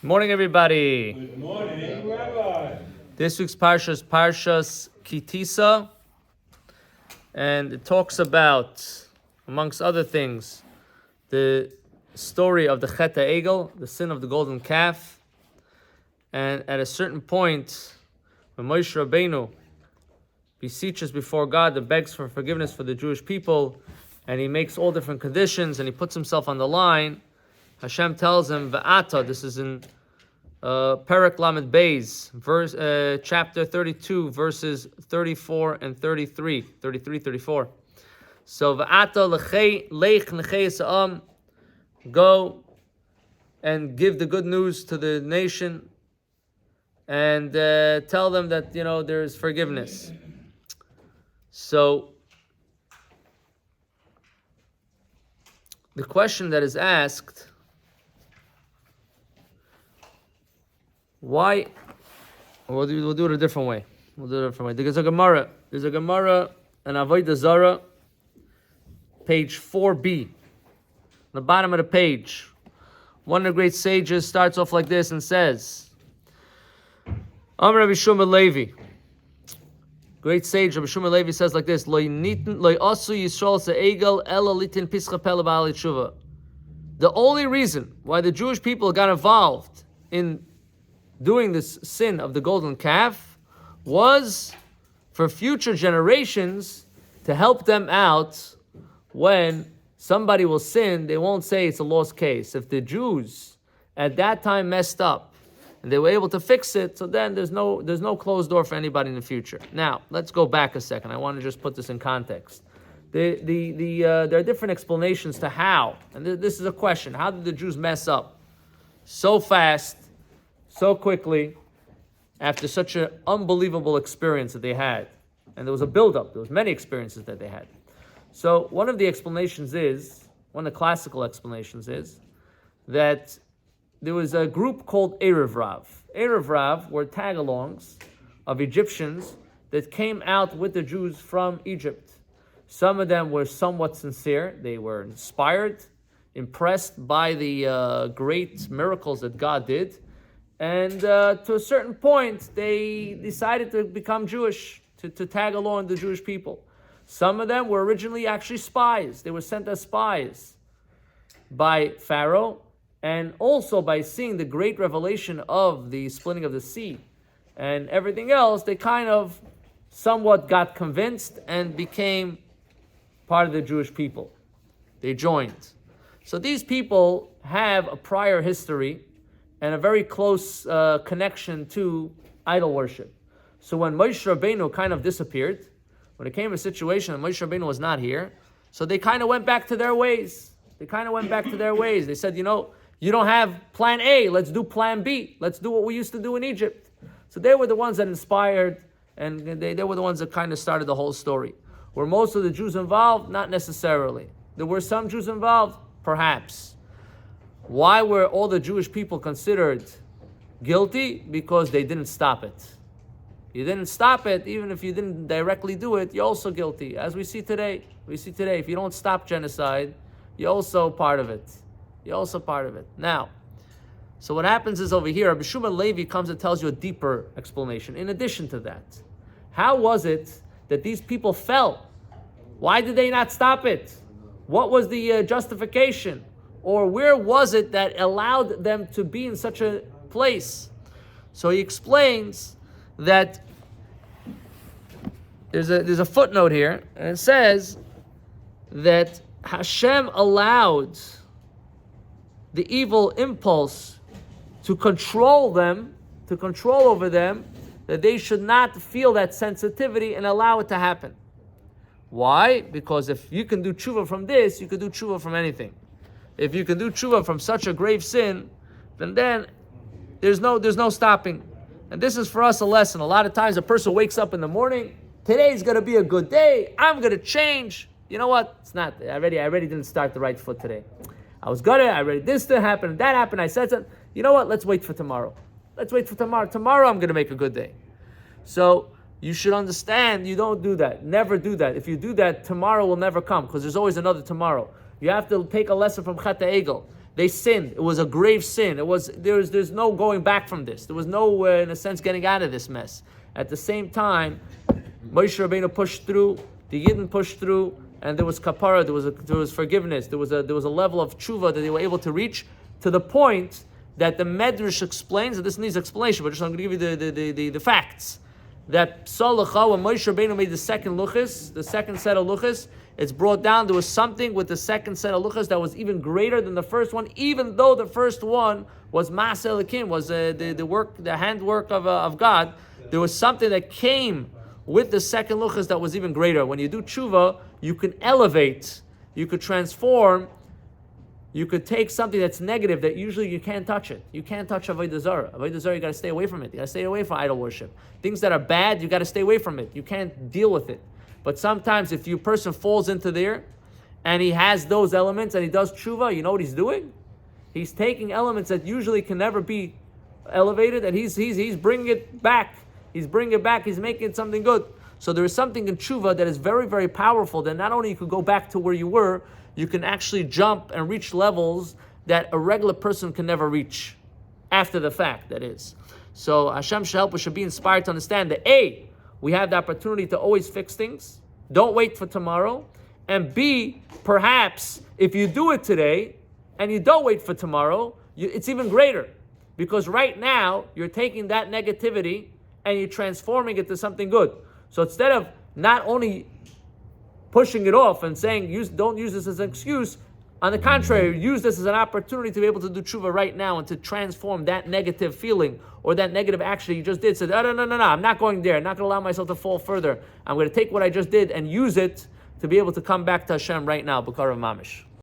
Good morning, everybody. Good morning, Rabbi. This week's parsha is Parshas Ki Tisa, and it talks about, amongst other things, the story of the Chet HaEgel, the sin of the golden calf. And at a certain point, when Moshe Rabbeinu beseeches before God and begs for forgiveness for the Jewish people, and he makes all different conditions, and he puts himself on the line, Hashem tells him, V'ata, this is in Perek Lamed Beis, chapter 32, verses 34 and 33, 34. So, V'ata lech nechei sa'am, go and give the good news to the nation, and tell them that, there is forgiveness. So, the question that is asked, why? We'll do it a different way. There's a Gemara in Avodah Zarah, page 4b, the bottom of the page. One of the great sages starts off like this and says, Amar Rabbi Shmuel Levi. Great sage Rabbi Shmuel Levi says like this: Lo asu Yisrael se'egel ela litin pischa pele ba'al tshuva. The only reason why the Jewish people got involved in doing this sin of the golden calf was for future generations to help them out when somebody will sin. They won't say it's a lost case. If the Jews at that time messed up and they were able to fix it, so then there's no closed door for anybody in the future. Now, let's go back a second. I want to just put this in context. There are different explanations to how, and this is a question: how did the Jews mess up so fast, so quickly, after such an unbelievable experience that they had? And there was a build-up. There was many experiences that they had. So one of the classical explanations is that there was a group called Erev Rav. Erev Rav were tag-alongs of Egyptians that came out with the Jews from Egypt. Some of them were somewhat sincere. They were inspired, impressed by the great miracles that God did. And to a certain point, they decided to become Jewish, to tag along the Jewish people. Some of them were originally actually spies. They were sent as spies by Pharaoh, and also by seeing the great revelation of the splitting of the sea and everything else, they kind of somewhat got convinced and became part of the Jewish people. They joined. So these people have a prior history and a very close connection to idol worship. So when Moshe Rabbeinu kind of disappeared, when it came to a situation and Moshe Rabbeinu was not here, so they kind of went back to their ways. They said, you don't have plan A, let's do plan B. Let's do what we used to do in Egypt. So they were the ones that inspired, and they were the ones that kind of started the whole story. Were most of the Jews involved? Not necessarily. There were some Jews involved? Perhaps. Why were all the Jewish people considered guilty? Because they didn't stop it. You didn't stop it, even if you didn't directly do it, you're also guilty. As we see today, if you don't stop genocide, you're also part of it. Now, so what happens is over here, Rabbi Shmuel Levi comes and tells you a deeper explanation. In addition to that, how was it that these people fell? Why did they not stop it? What was the justification? Or where was it that allowed them to be in such a place? So he explains that there's a footnote here, and it says that Hashem allowed the evil impulse to control over them, that they should not feel that sensitivity and allow it to happen. Why? Because if you can do tshuva from this, you can do tshuva from anything. If you can do tshuva from such a grave sin, then there's no stopping. And this is for us a lesson. A lot of times a person wakes up in the morning, today's going to be a good day, I'm going to change. You know what? It's not. I already didn't start the right foot today. I already this to happen, that happened, I said something. You know what? Let's wait for tomorrow. Tomorrow I'm going to make a good day. So you should understand, you don't do that. Never do that. If you do that, tomorrow will never come, because there's always another tomorrow. You have to take a lesson from Chet HaEgel. They sinned. It was a grave sin. There's no going back from this. There was no, in a sense, getting out of this mess. At the same time, Moshe Rabbeinu pushed through, the Yidden pushed through, and there was kapara, there was forgiveness, there was a level of tshuva that they were able to reach, to the point that the Medrash explains, and this needs explanation, but just I'm going to give you the facts, that Salacha, when Moshe Rabbeinu made the second luchas, the second set of luchas, it's brought down, there was something with the second set of luchas that was even greater than the first one, even though the first one was Ma'aseh Elokim, was the work, the handwork of God. There was something that came with the second luchas that was even greater. When you do tshuva, you can elevate, you could transform, you could take something that's negative that usually you can't touch it. You can't touch Avodah Zarah. Avodah Zarah, you got to stay away from it. You got to stay away from idol worship. Things that are bad, you got to stay away from it. You can't deal with it. But sometimes if a person falls into there and he has those elements and he does tshuva, you know what he's doing? He's taking elements that usually can never be elevated, and he's bringing it back. He's bringing it back. He's making it something good. So there is something in tshuva that is very, very powerful, that not only you could go back to where you were, you can actually jump and reach levels that a regular person can never reach after the fact, that is. So Hashem should help us, should be inspired to understand that A, we have the opportunity to always fix things. Don't wait for tomorrow. And B, perhaps if you do it today and you don't wait for tomorrow, it's even greater. Because right now, you're taking that negativity and you're transforming it to something good. So instead of not only pushing it off and saying, don't use this as an excuse, on the contrary, use this as an opportunity to be able to do tshuva right now and to transform that negative feeling or that negative action you just did. Say, no, I'm not going there. I'm not going to allow myself to fall further. I'm going to take what I just did and use it to be able to come back to Hashem right now. B'karav mamish.